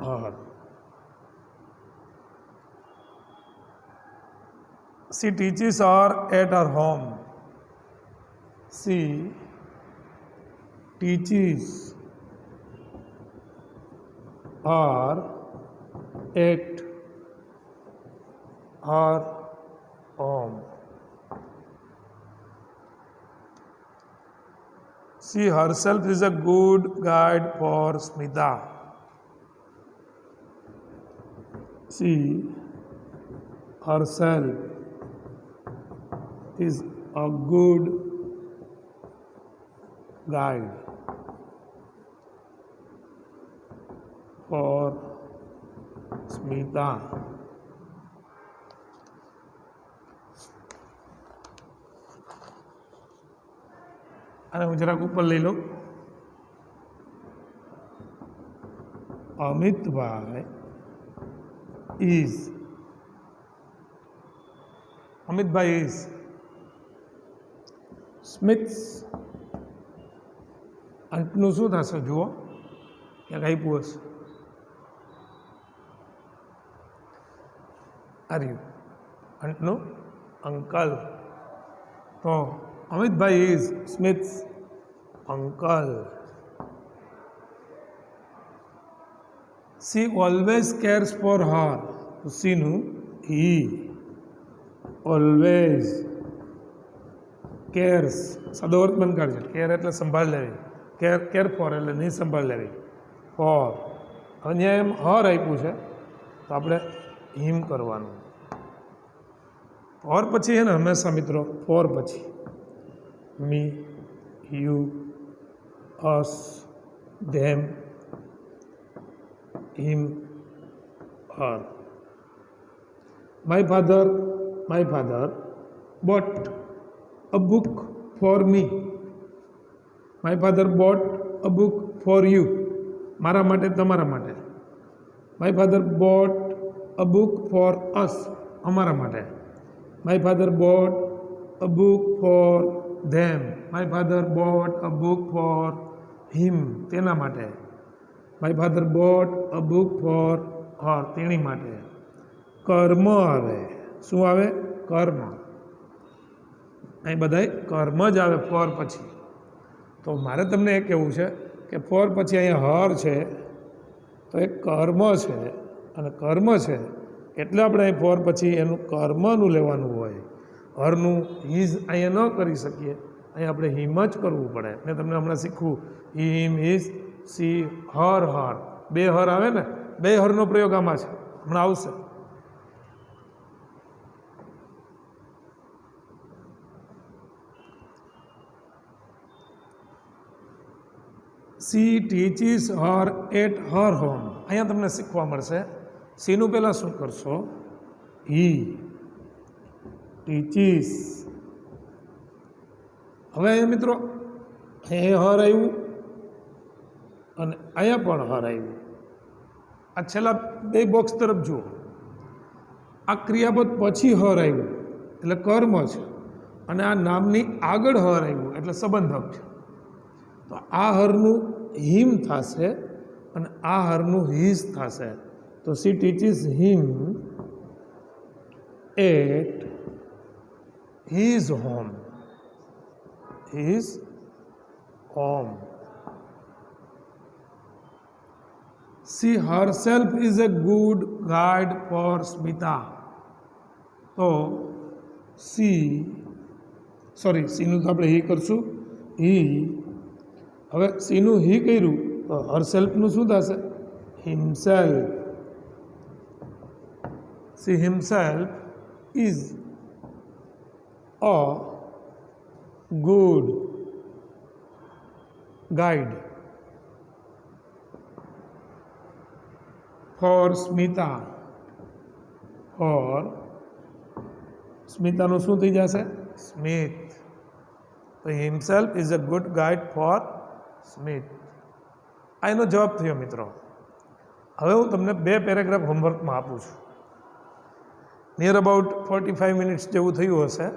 her. She teaches her at her home. She teaches her at her home. She herself is a good guide for Smita. She herself is a good guide for Smita. અને હું જરાક ઉપર લઈ લઉં. Amitbhai is સ્મિથ્સ અંતનું શું થશે જુઓ, ક્યાંક આપ્યું હશે. આર્યું અંતનું અંકલ. તો અમિતભાઈ is Smit's uncle. She always cares for her. તો સીનું હી ઓલવેઝ કેર્સ, સાદો અર્થ બંધ કાઢજો. કેર એટલે સંભાળ લેવી, કેર ફોર એટલે નહીં સંભાળ લેવી, ફોર. અહીંયા એમ હર આપ્યું છે તો આપણે હિમ કરવાનું. ફોર પછી છે ને હંમેશા મિત્રો, ફોર પછી me, you, us, them, him, her. My father bought a book for me. My father bought a book for you. મારા માટે, તમારા માટે. My father bought a book for us. અમારા માટે. My father bought a book for them. My father bought a book for him. તેના માટે. My father bought a book for her. તેણી માટે. કર્મ આવે. શું આવે? કર્મ. અહીં બધાય કર્મ જ આવે ફોર પછી. તો મારે તમને એ કહેવું છે કે ફોર પછી અહીંયા હર છે તો એ કર્મ છે, અને કર્મ છે એટલે આપણે અહીં ફોર પછી એનું કર્મનું લેવાનું હોય. હરનું હિઝ અહીંયા ન કરી શકીએ, અહીં આપણે હિમ જ કરવું પડે. મેં તમને હમણાં શીખવું, હિમ, હિઝ, સી, હર. બે હર આવે ને, બે હરનો પ્રયોગ આમાં છે. હમણાં આવશે. She teaches her at her home. અહીંયા તમને શીખવા મળશે. સીનું પહેલાં શું કરશો? He teaches. હવે અહીંયા મિત્રો હે હર આવ્યું અને અહીંયા પણ હર આવ્યું. આ છેલ્લા બે બોક્સ તરફ જુઓ. આ ક્રિયાપદ પછી હર આવ્યું એટલે કર્મ છે, અને આ નામની આગળ હર આવ્યું એટલે સંબંધક છે. તો આ હરનું હિમ થશે અને આ હરનું હિઝ થશે. તો she teaches him at his home. His home. She herself is a good guide for Smita. તો સીનું તો આપણે હી કરશું. હી. હવે સીનું હી કર્યું તો હરસેલ્ફનું શું થશે? Himself. She himself is a good guide for Smita. For સ્મિતાનું શું થઈ જશે? સ્મિત. તો himself is a good guide for Smit. આ એનો જવાબ થયો મિત્રો. હવે હું તમને 2 પેરેગ્રાફ હોમવર્કમાં આપું છું. નિયર અબાઉટ 45 મિનિટ્સ જેવું થયું હશે.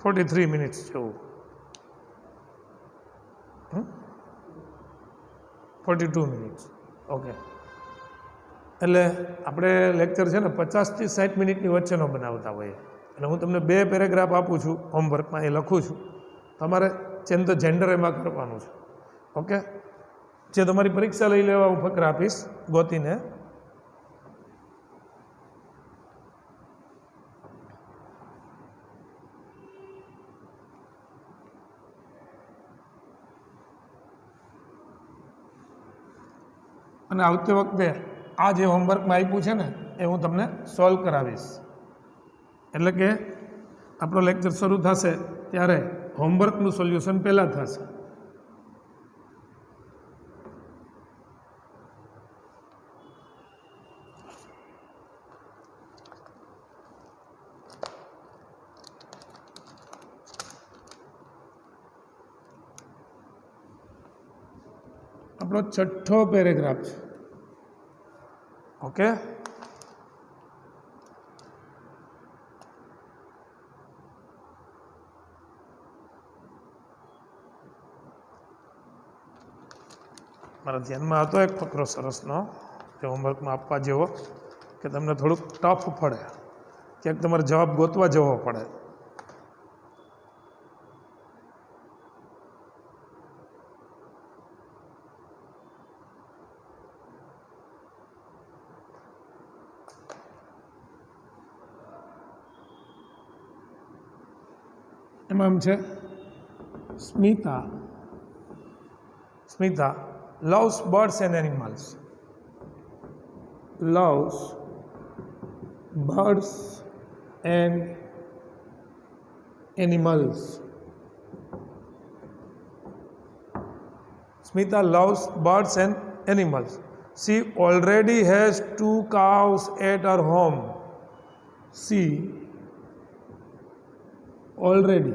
43 મિનિટ્સ જેવું. 42 મિનિટ્સ. ઓકે. એટલે આપણે લેક્ચર છે ને 50 થી 60 મિનિટની વચ્ચેનો બનાવતા હોઈએ. એટલે હું તમને 2 પેરેગ્રાફ આપું છું હોમવર્કમાં, એ લખું છું. તમારે ચેન્જ ધ જેન્ડર એમાં કરવાનું છે. ઓકે. જે તમારી પરીક્ષા લઈ લેવા હું ફકરા આપીશ ગોતીને. અને આવતી વખતે આ જે હોમવર્કમાં આપ્યું છે ને એ હું તમને સોલ્વ કરાવીશ. એટલે કે આપણો લેક્ચર શરૂ થશે ત્યારે હોમવર્કનું સોલ્યુશન પહેલાં થશે. આપણો 6થો પેરેગ્રાફ છે. ઓકે. મારા ધ્યાનમાં હતો એક ફકરો સરસનો જે હોમવર્કમાં આપવા જેવો, કે તમને થોડુંક ટફ પડે, ક્યાંક તમારે જવાબ ગોતવા જવો પડે. એમાં એમ છે Smita loves birds and animals. Loves birds and animals. Smita loves birds and animals. She already has 2 cows at her home. She already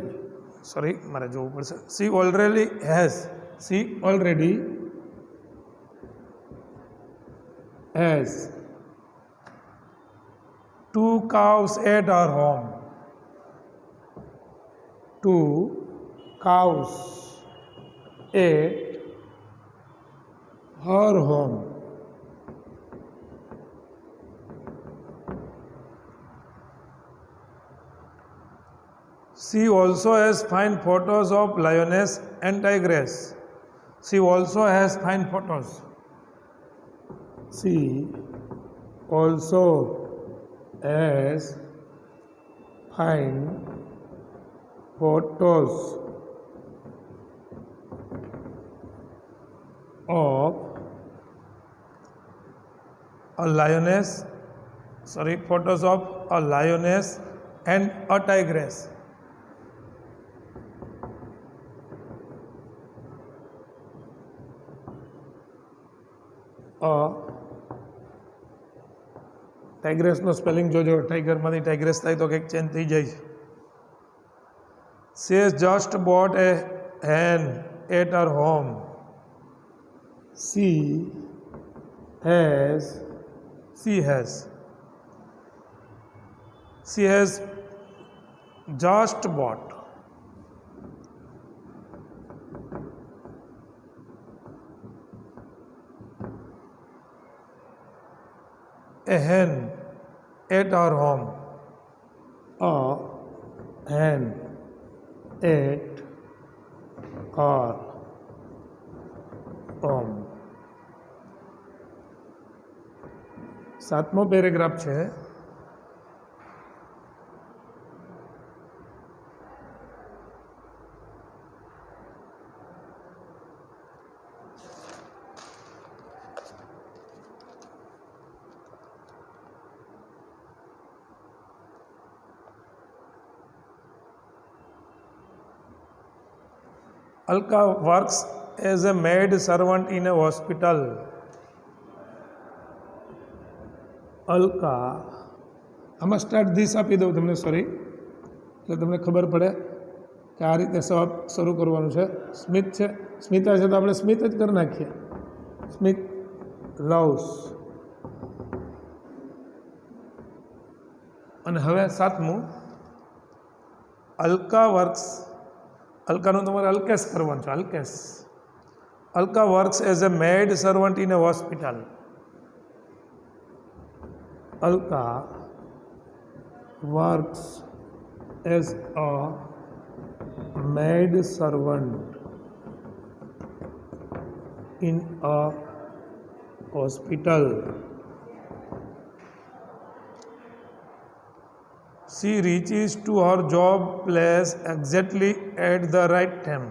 has 2 cows at her home. 2 cows at her home. She also has fine photos of lioness and tigress. She also has fine photos. She also has fine photos of a lioness, sorry, photos of a lioness and a tigress. ટાઈગ્રેસનો spelling જોજો, ટાઈગરમાંથી ટાઈગ્રેસ થાય તો કંઈક change થઈ જાય છે. She has just bought a hen at her home. She has just bought a hen at our home. A hen at our home. સાતમો પેરેગ્રાફ છે. Alka works as a maid servant in a hospital. Alka, આમાં start this આપી દઉં તમને, sorry, એટલે તમને ખબર પડે કે આ રીતે શરૂ કરવાનું છે. સ્મિત છે, સ્મિતા છે તો આપણે સ્મિત જ કરી નાખીએ. સ્મિત લવ્સ. અને હવે સાતમું, અલ્કા વર્ક્સ. અલ્કાનું તમારે અલ્કેશ કરવાનું છે, Alkesh. Alka works as a made servant in A hospital. Alka works as a maid servant in a hospital. She reaches to her job place exactly at the right time.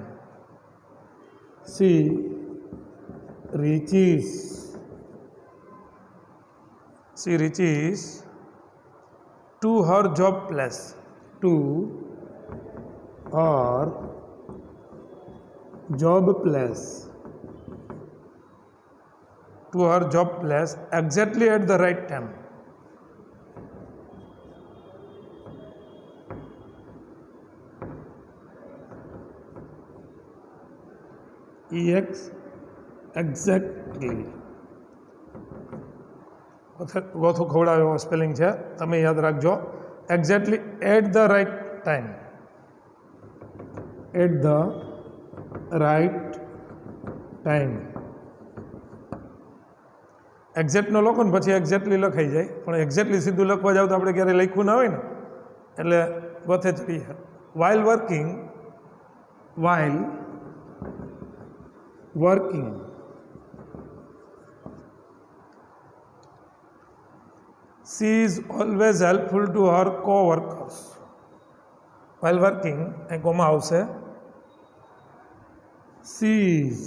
She reaches to her job place, to her job place, to her job place exactly at the right time. exactly. ગોથું ખવડાવે એવો spelling છે, તમે યાદ રાખજો. Exactly at the right time. At the right time. એક્ઝેક્ટનો લખો ને પછી એક્ઝેક્ટલી લખાઈ જાય, પણ એક્ઝેક્ટલી સીધું લખવા જાવ તો આપણે ક્યારેય લખ્યું ના હોય ને, એટલે ગોથે ચડીએ. while working she is always helpful to her co-workers. While working, અહીં કોમા આવશે. She is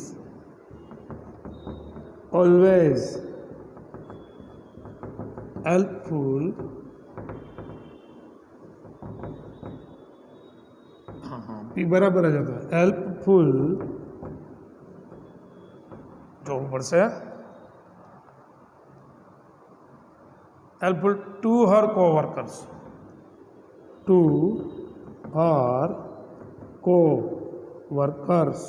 always helpful પી બરાબર જ હતો. હેલ્પફુલ જોવું પડશે. helpful to her co-workers. To her co-workers.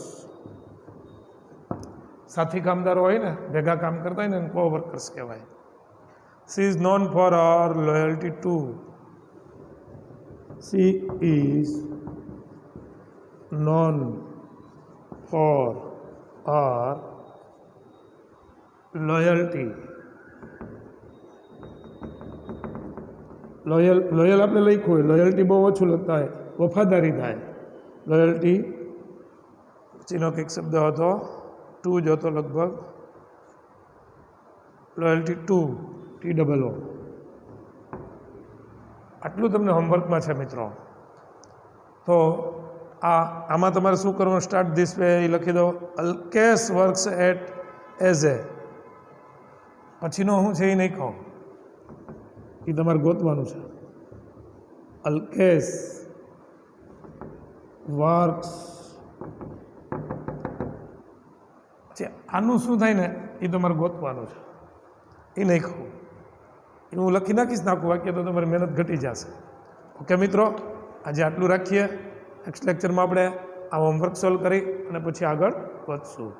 સાથી કામદારો હોય ને, ભેગા કામ કરતા હોય ને, co-workers કહેવાય. She is known for her loyalty to. She is known for her loyalty. Loyal આપણે લખ્યું હોય, લોયલ્ટી બહુ ઓછું લખતા હોય, વફાદારી થાય. લોયલ્ટી પછીનો કંઈક શબ્દ હતો, ટુ જ હતો લગભગ. Loyalty to, TOO. આટલું તમને હોમવર્કમાં છે મિત્રો. તો આમાં તમારે શું કરવાનું, સ્ટાર્ટ ધીસ વે એ લખી દો. Alkesh works at as a પછીનો શું છે એ નહીં કહો, એ તમારે ગોતવાનું છે. અલ્કેસ વર્ક્સ. પછી આનું શું થાય ને એ તમારે ગોતવાનું છે, એ નહીં કહું. એ હું લખી નાખીશ ને આખું વાક્ય, તો તમારી મહેનત ઘટી જશે. ઓકે મિત્રો, આજે આટલું રાખીએ. નેક્સ્ટ લેક્ચરમાં આપણે આ હોમવર્ક સોલ્વ કરી અને પછી આગળ વધશું.